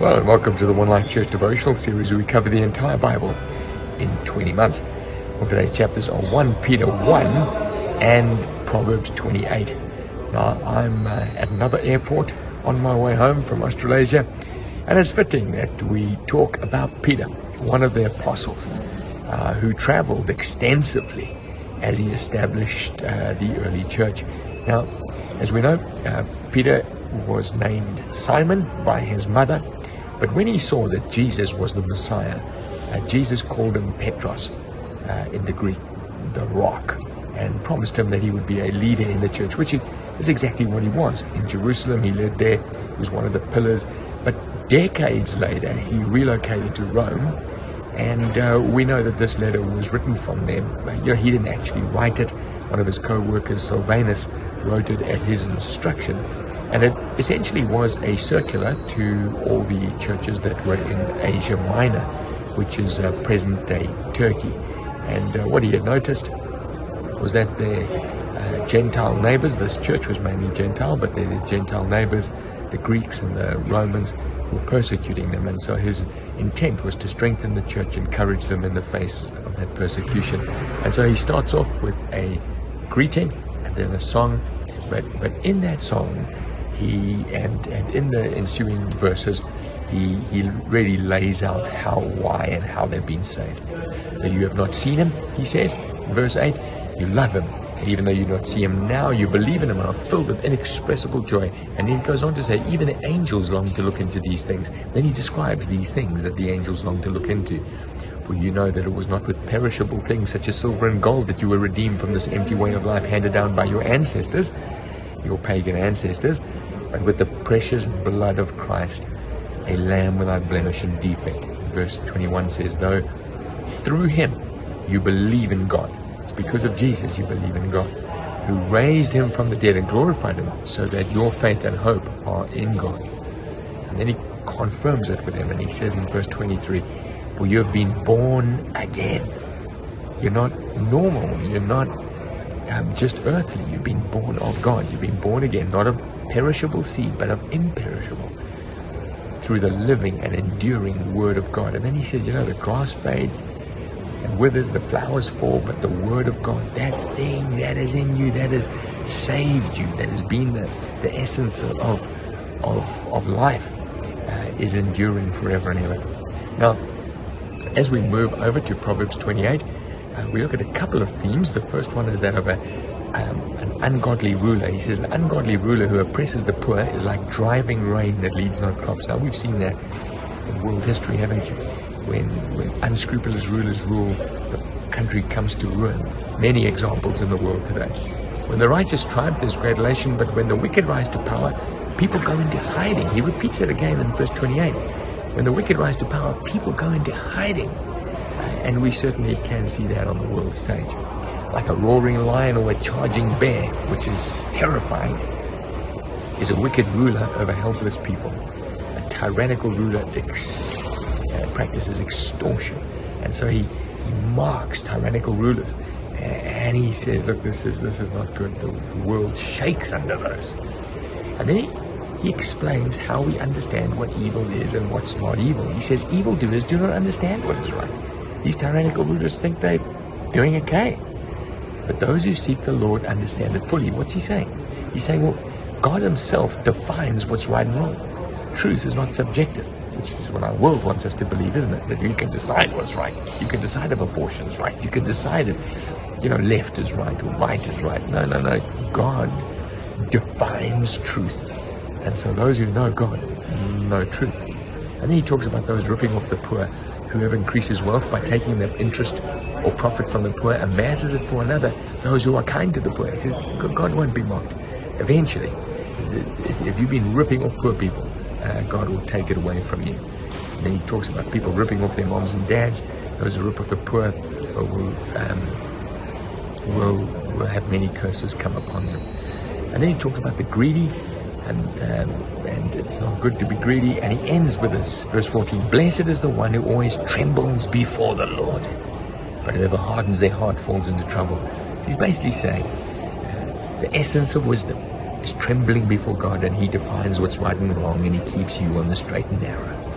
Hello and welcome to the One Life Church devotional series where we cover the entire Bible in 20 months. Well, today's chapters are 1 Peter 1 and Proverbs 28. Now, I'm at another airport on my way home from Australasia, and it's fitting that we talk about Peter, one of the apostles who traveled extensively as he established the early church. Now, as we know, Peter was named Simon by his mother, but when he saw that Jesus was the Messiah, Jesus called him Petros in the Greek, the rock, and promised him that he would be a leader in the church, which is exactly what he was. In Jerusalem, he led there, he was one of the pillars, but decades later, he relocated to Rome, and we know that this letter was written from them. He didn't actually write it. One of his co-workers, Silvanus, wrote it at his instruction. And it essentially was a circular to all the churches that were in Asia Minor, which is present-day Turkey. And what he had noticed was that their Gentile neighbors, this church was mainly Gentile, but their Gentile neighbors, the Greeks and the Romans, were persecuting them. And so his intent was to strengthen the church, encourage them in the face of that persecution. And so he starts off with a greeting and then a song, but in that song, and in the ensuing verses, he really lays out why and how they've been saved. That you have not seen him, he says, verse 8, you love him. And even though you do not see him now, you believe in him and are filled with inexpressible joy. And then he goes on to say, even the angels long to look into these things. Then he describes these things that the angels long to look into. For you know that it was not with perishable things such as silver and gold that you were redeemed from this empty way of life handed down by your ancestors, your pagan ancestors, but with the precious blood of Christ, a lamb without blemish and defect. Verse 21 says, though through him you believe in God. It's because of Jesus you believe in God, who raised him from the dead and glorified him, so that your faith and hope are in God. And then he confirms it for them, and he says in verse 23, for you have been born again. You're not normal, you're not just earthly, you've been born of God. You've been born again, not of perishable seed, but of imperishable, through the living and enduring word of God. And then he says, the grass fades and withers, the flowers fall, but the word of God, that thing that is in you, that has saved you, that has been the essence of life, is enduring forever and ever. Now, as we move over to Proverbs 28, we look at a couple of themes. The first one is that of an ungodly ruler. He says, an ungodly ruler who oppresses the poor is like driving rain that leads no crops. Now, we've seen that in world history, haven't you? When unscrupulous rulers rule, the country comes to ruin. Many examples in the world today. When the righteous triumph, there's great elation, but when the wicked rise to power, people go into hiding. He repeats it again in verse 28. When the wicked rise to power, people go into hiding. And we certainly can see that on the world stage. Like a roaring lion or a charging bear, which is terrifying, is a wicked ruler over helpless people. A tyrannical ruler practices extortion. And so he marks tyrannical rulers. And he says, look, this is not good. The world shakes under those. And then he explains how we understand what evil is and what's not evil. He says, evildoers do not understand what is right. These tyrannical rulers think they're doing okay. But those who seek the Lord understand it fully. What's he saying? He's saying, well, God himself defines what's right and wrong. Truth is not subjective, which is what our world wants us to believe, isn't it? That you can decide what's right. You can decide if abortion's right. You can decide if, left is right or right is right. No. God defines truth. And so those who know God know truth. And then he talks about those ripping off the poor. Whoever increases wealth by taking the interest or profit from the poor amasses it for another. Those who are kind to the poor, he says, God won't be mocked. Eventually, if you've been ripping off poor people, God will take it away from you. And then he talks about people ripping off their moms and dads. Those who rip off the poor will have many curses come upon them. And then he talks about the greedy, and it's not good to be greedy. And he ends with this, verse 14, blessed is the one who always trembles before the Lord, but whoever hardens their heart falls into trouble. So he's basically saying the essence of wisdom is trembling before God, and he defines what's right and wrong, and he keeps you on the straight and narrow.